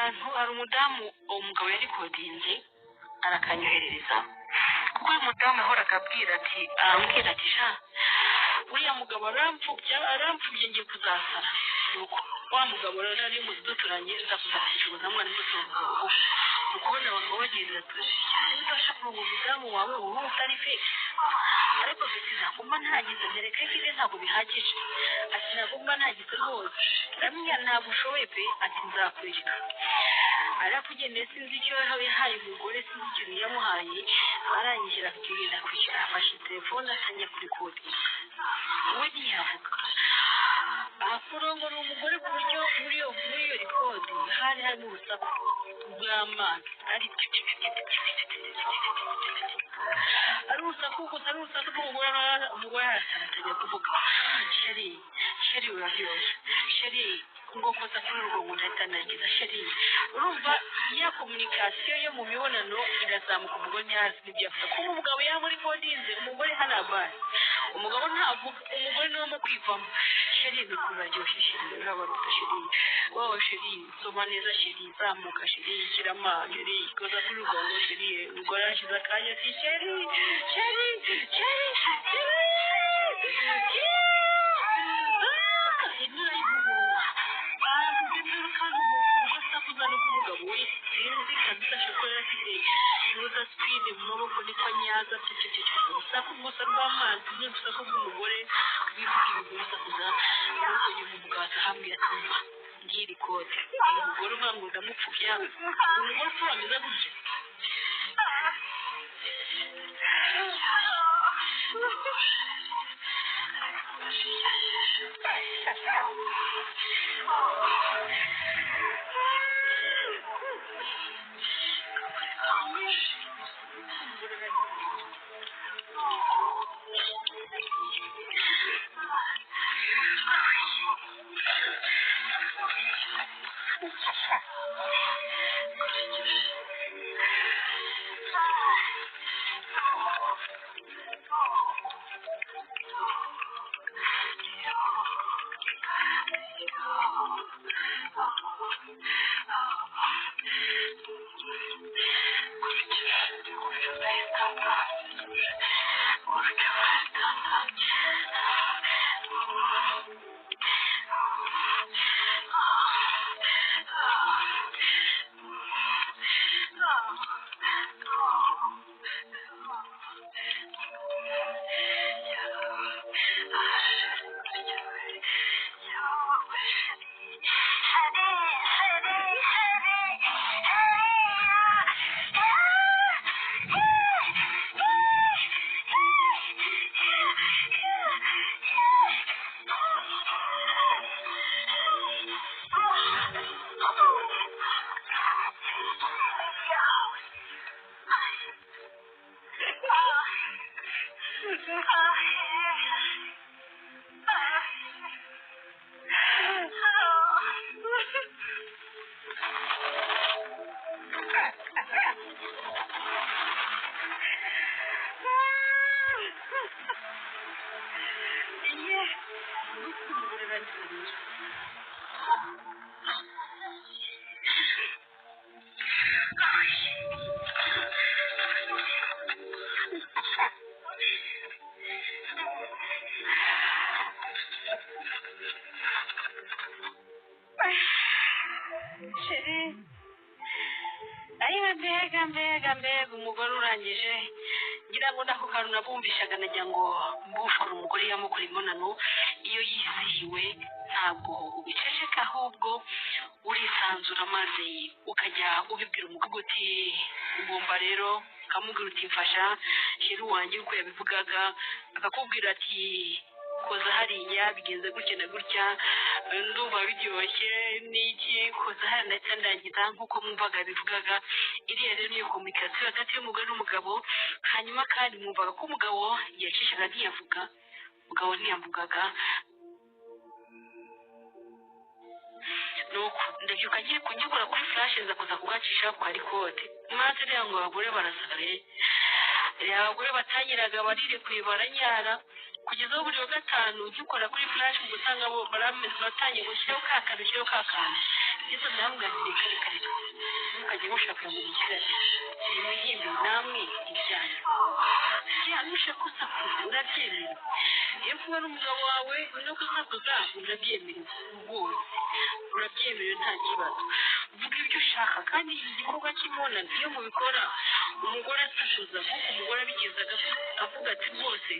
akantu hari umudamu umugabo yari kodinze arakanyoherereza kuko uyu mudamu ahora akabwira ati arambwira ati sha uriya mugabo arampfubye ngiye kuzasara nuko wa mugabo rero ari mu duturanye ndakuzashibuza mwana n'utuntu ukubona abagabo bagenda udashaka ngo umudamu wawe ubu utari fake ariko bizakuma ntagize ntereka kire ntabwo bihagije ati nagomba ntagize rwose ramya ntabwo ushoboye pe ati nzakwereka arakugendeye sinzi icyo yahaye umugore sinzi ikintu yamuhaye arangije akagenda kwishyura afashe telefone atanya kuri kode we ntiyavuga akurongora umugore ku buryo muri iyo rikodi hari harimo urusaku rw'amazi ari urusaku gusa ari urusaku rw'umugore aratangira kuvuga sheri uraryoshye sheri ngo koza kuri urwo muntu atanagiza sheri urumva ya komunikasiyo yo mu mibonano irazamuka umugore ntihazi n'ibyo yavuga kuba umugabo yaba muri kodinze umugore hanabaye umugabo ntavuga umugore niwe mu kwivamo sheri bikuraryoshye sheri urabaruta sheri wowe sheri soma neza sheri zamuka sheri kirama sheri koza kuri urwo muntu sheri umugore yashyize akanya ati sheri ngiri kote umugore uvango ndamupfubya umugore ufurameza gutya mbega umugore urangije ngira ngo nako kantu nabumvishaga najya ngo mbushora umugore yamukora imibonano iyo yizihiwe ntabwo ubiceceka ahubwo urisanzura maze ukajya ubibwira umugabo uti ugomba rero ukamubwira uti mfasha sheri wanjye uko yabivugaga akakubwira ati koza hariya bigenze gutya na gutya ndumva biryoshye n'iki koza hariya ndetse ndagiza nk'uko mwumvaga bivugaga iriya rero niyo komunikasiyo hagati y'umugore n'umugabo hanyuma kandi mwumvaga ko umugabo yacishaga ntiyavugaga nuko ndabyuka ngiye kugikora kuri flash nza kuza kugacisha kwa rikode maze rero ngo abagore barasare abagore batanyiraga barirekuye baranyara kugeza aho buri wa gatanu nkikora kuri flash gusanga bo batangiye gushyiraho kakanu ndetse ndamubwira kare mukajya mushaka ngo mugire ibihimbi namwe ibyanyu nushaka usakuza urabyemera iyo kumwe n'umugabo wawe no kusakuza urabyemera rwose urabyemera nta kibazo vuga ibyo ushaka kandi igikorwa cy'imibonano iyo mubikora umugore asakuza nk'uko umugore abigezaga avuga ati rwose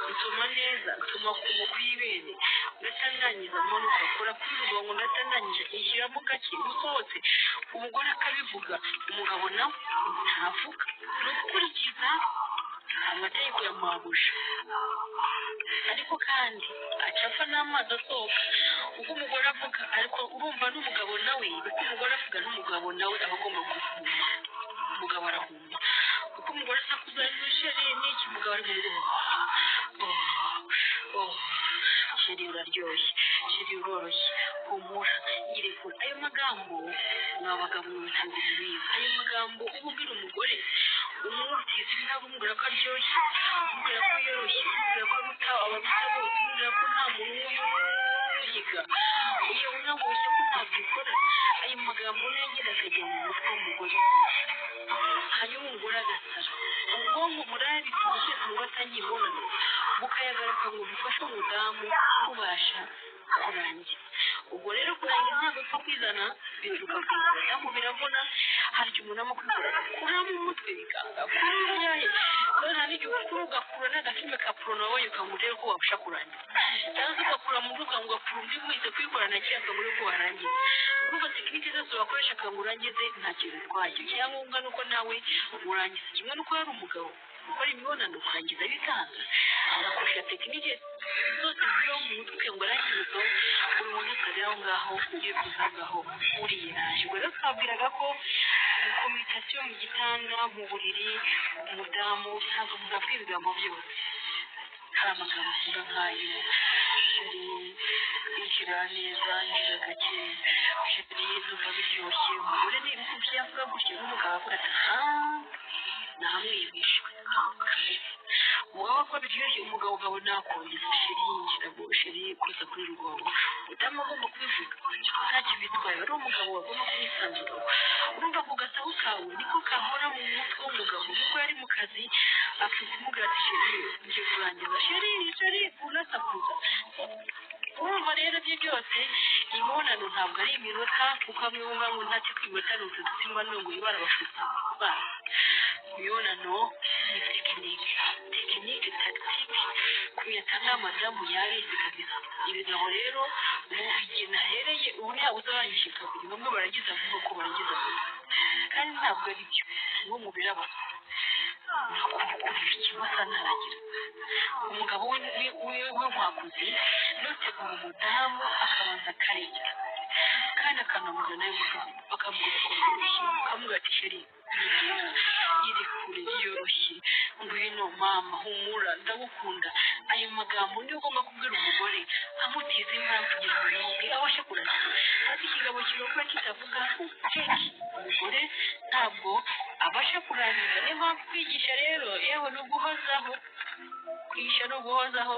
bituma neza bituma ku ibere udatandanyiza mpano ugakora kuri rugongo udatandanyije ishyiramo gake usohotse umugore akabivuga umugabo nawe ntavuga ni ugukurikiza amategeko ya mabuja ariko kandi acapfa n'amazi asohoka uko umugore avuga ariko urumva n'umugabo nawe uko umugore avuga n'umugabo nawe aba agomba guhuma umugabo arahuma uko umugore asakuza sheri n'iki umugabo ari sheri uraryoshye sheri uroroshye humura yirekura ayo magambo mwabagabo mubitangira biza ayo magambo ububwira umugore umurutiza ntabwo umubwira ko aryoshye umubwira ko yoroshye umubwira ko ababita bose umubwira ko nta muntu yiga iyo unamushye ko utabikora ayo magambo nengera akajya mu mutwe w'umugore hanyuma umugore agasara ubwonko murabituje ngo atanyibonana bukayagaruka ngo bifashe umudamu kubasha kurangira ubwo rero kurangira ntabwo upfa kwizana bituruka ku mudamu biravuna hari igihe umuntu amukwikora kuramo umutwe bikanga kuryaye rero nta n'igihe ukura ugakura n'agafilme ka porono wabaye ukamureba ko wabasha kurangira cyangwa se ugakura mu nduga ngo ugakura undi wese kwikorana kiriya akabura ko warangiza urumva tekinike zose wakoresha ngo urangize nta kintu bitwaye icyangombwa ni uko nawe urangiza kimwe n'uko hari umugabo gukora imibonano kurangiza bikanga agakoresha tekinike zose ziba mu mutwe ngo arangize buri muntu wese aho ngaho ugiye kuzagaho uriyiraje ubwo rero twabwiraga ko kominikasiyo mu gitanda mu buriri umudamu ntabwo muzabwira ibigambo byose hari amagambo avuga nk'ayo injira neza injira gake sheri numva biryoshye umugore ni ibyo yavuga gutya n'umugabo avuga ati namwibishwe umugabo ko biryoshye umugabo ukabona akongeza sheri yinjira ngo sheri kuza kuri rugongo umudamu agomba kubivuga ntacyo bitwaye ari umugabo agomba kubisanzuraho urumva ku gasaho kawe niko kahora mu mutwe w'umugabo kuko yari mu kazi afite umugabo ati sheri ngiye kurangiza sheri unasakuza urumva rero ibyo byose imibonano ntabwo ari iminota kuko amwe bumva ngo ntacyo kwimota ni utu dusimba none ngo yibara abashutsi imibonano ni tekinike tagitike kuyata n'amadamu yabizi kabisa ibigabo rero mu igihe nahereye ubu ntabuze abanyishyika kugira bamwe baragiza vuba ko baragiza vuba kandi ntabwo ari byo uwo mubiri aba nakurira ikibasa ntaragira umugabo we wakuze nutegura umudamu akabanza akarya kandi akanamuza nawe mukazi bakavuga ko yoroshye ukamuga ati sheri iri kure yoroshye ngwino mama humura ndagukunda ayo magambo niyo ugomba kubwira umugore amutiza imbaraga kugira ngo yumve abashe kurangiza ariko ikigabo kirokora kitavuga keki umugore ntabwo abasha kurangiza niyo mpamvu kwigisha rero yewe no guhozaho kwigisha no guhozaho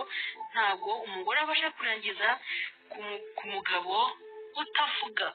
ntabwo umugore abasha kurangiza ku mugabo utavuga